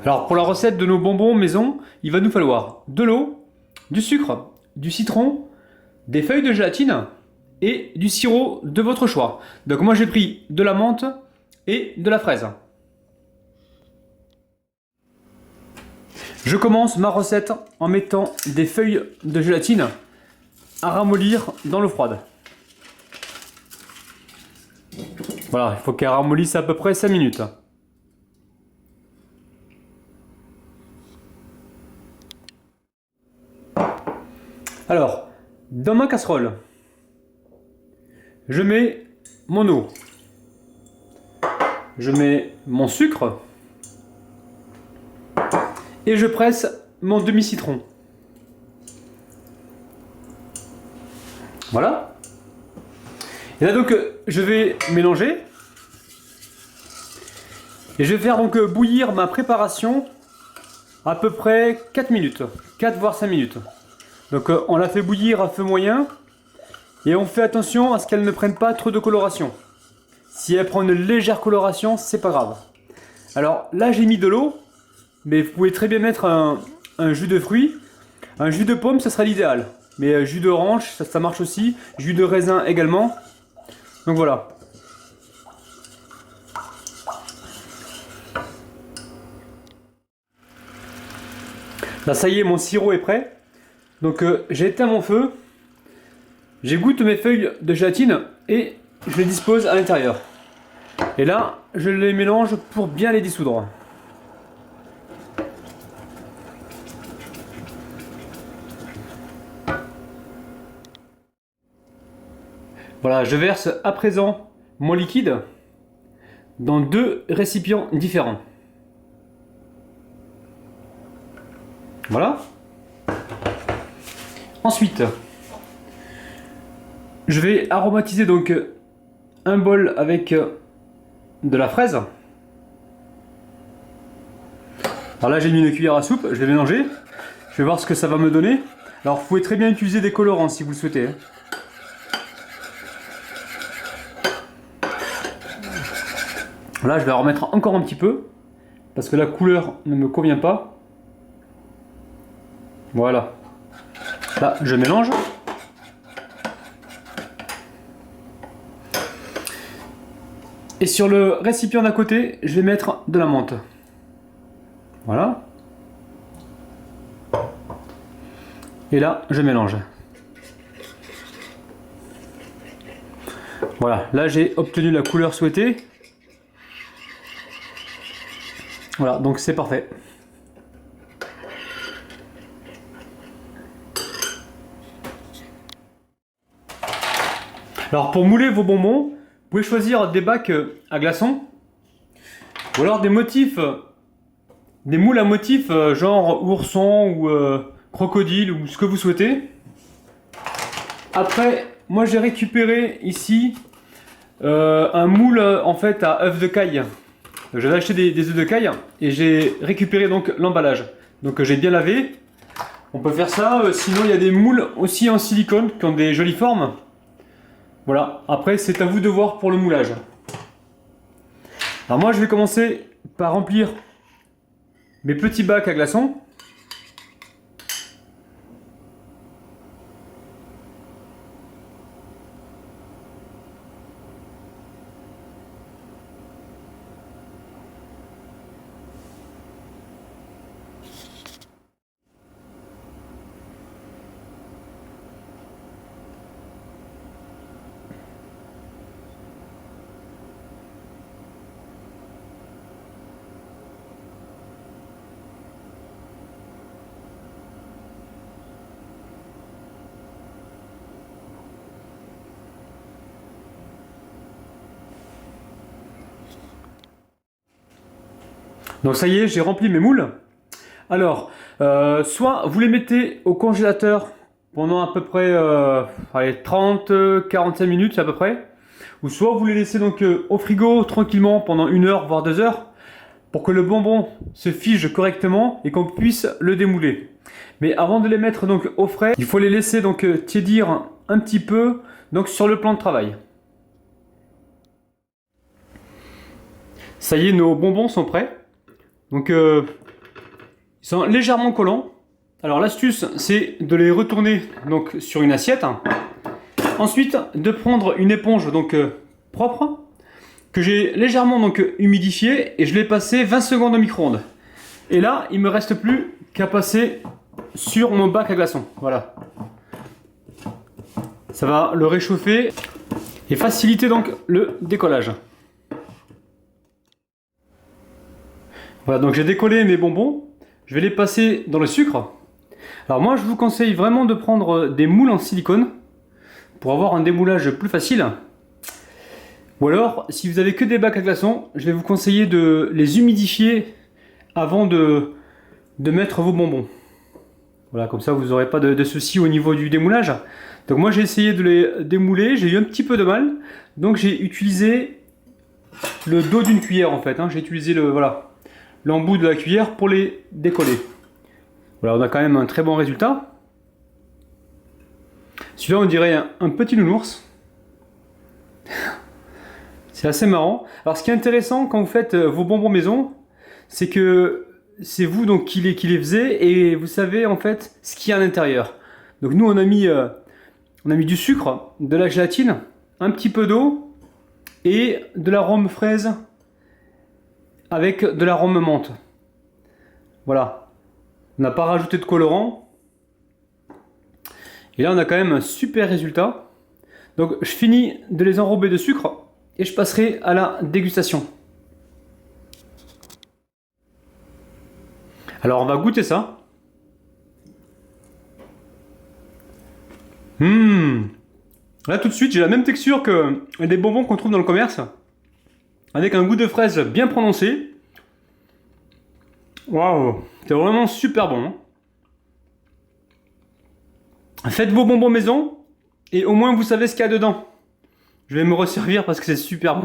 Alors pour la recette de nos bonbons maison, il va nous falloir de l'eau, du sucre, du citron, des feuilles de gélatine et du sirop de votre choix. Donc moi j'ai pris de la menthe et de la fraise. Je commence ma recette en mettant des feuilles de gélatine à ramollir dans l'eau froide. Voilà, il faut qu'elle ramollisse à peu près 5 minutes. Alors, dans ma casserole, je mets mon eau, je mets mon sucre et je presse mon demi-citron. Voilà. Et là donc je vais mélanger et je vais faire donc bouillir ma préparation à peu près 4 minutes, 4 voire 5 minutes. Donc on la fait bouillir à feu moyen et on fait attention à ce qu'elle ne prenne pas trop de coloration. Si elle prend une légère coloration, c'est pas grave. Alors là j'ai mis de l'eau, mais vous pouvez très bien mettre un jus de fruits. Un jus de pomme, ça sera l'idéal. Mais jus d'orange, ça marche aussi. Jus de raisin également. Donc voilà. Là ça y est, mon sirop est prêt. Donc j'ai éteint mon feu, j'égoutte mes feuilles de gélatine et je les dispose à l'intérieur. Et là, je les mélange pour bien les dissoudre. Voilà, je verse à présent mon liquide dans 2 récipients différents. Voilà. Ensuite, je vais aromatiser donc un bol avec de la fraise. Alors là j'ai mis une cuillère à soupe, je vais mélanger. Je vais voir ce que ça va me donner. Alors vous pouvez très bien utiliser des colorants si vous le souhaitez. Là je vais en remettre encore un petit peu parce que la couleur ne me convient pas. Voilà. Là, je mélange. Et sur le récipient d'à côté, je vais mettre de la menthe. Voilà. Et là, je mélange. Voilà, là j'ai obtenu la couleur souhaitée. Voilà, donc c'est parfait. Alors pour mouler vos bonbons, vous pouvez choisir des bacs à glaçons ou alors des motifs, des moules à motifs genre ourson ou crocodile ou ce que vous souhaitez. Après, moi j'ai récupéré ici un moule en fait à œufs de caille. J'avais acheté des œufs de caille et j'ai récupéré donc l'emballage. Donc j'ai bien lavé. On peut faire ça, sinon il y a des moules aussi en silicone qui ont des jolies formes. Voilà, après c'est à vous de voir pour le moulage. Alors moi je vais commencer par remplir mes petits bacs à glaçons. Donc ça y est, j'ai rempli mes moules. Alors, soit vous les mettez au congélateur pendant à peu près 30-45 minutes à peu près, ou soit vous les laissez donc au frigo tranquillement pendant 1 heure voire 2 heures pour que le bonbon se fige correctement et qu'on puisse le démouler. Mais avant de les mettre donc au frais, il faut les laisser donc tiédir un petit peu donc sur le plan de travail. Ça y est, nos bonbons sont prêts. Donc Ils sont légèrement collants. Alors l'astuce, c'est de les retourner donc sur une assiette. Ensuite, de prendre une éponge donc propre que j'ai légèrement donc humidifiée et je l'ai passé 20 secondes au micro-ondes. Et là, il me reste plus qu'à passer sur mon bac à glaçons. Voilà. Ça va le réchauffer et faciliter donc le décollage. Voilà, donc j'ai décollé mes bonbons. Je vais les passer dans le sucre. Alors moi, je vous conseille vraiment de prendre des moules en silicone pour avoir un démoulage plus facile. Ou alors, si vous avez que des bacs à glaçons, je vais vous conseiller de les humidifier avant de mettre vos bonbons. Voilà, comme ça vous n'aurez pas de soucis au niveau du démoulage. Donc moi j'ai essayé de les démouler, j'ai eu un petit peu de mal. Donc j'ai utilisé le dos d'une cuillère en fait. J'ai utilisé l'embout de la cuillère pour les décoller. Voilà, on a quand même un très bon résultat. Celui-là on dirait un petit nounours. C'est assez marrant. Alors ce qui est intéressant quand vous faites vos bonbons maison, c'est que c'est vous donc qui les faisiez et vous savez en fait ce qu'il y a à l'intérieur. Donc nous on a mis du sucre, de la gélatine, un petit peu d'eau et de l'arôme fraise avec de l'arôme menthe. Voilà. On n'a pas rajouté de colorant. Et là on a quand même un super résultat. Donc je finis de les enrober de sucre et je passerai à la dégustation. Alors on va goûter ça. Là tout de suite j'ai la même texture que les bonbons qu'on trouve dans le commerce. Avec un goût de fraise bien prononcé. Waouh, c'est vraiment super bon. Faites vos bonbons maison et au moins vous savez ce qu'il y a dedans. Je vais me resservir parce que c'est super bon.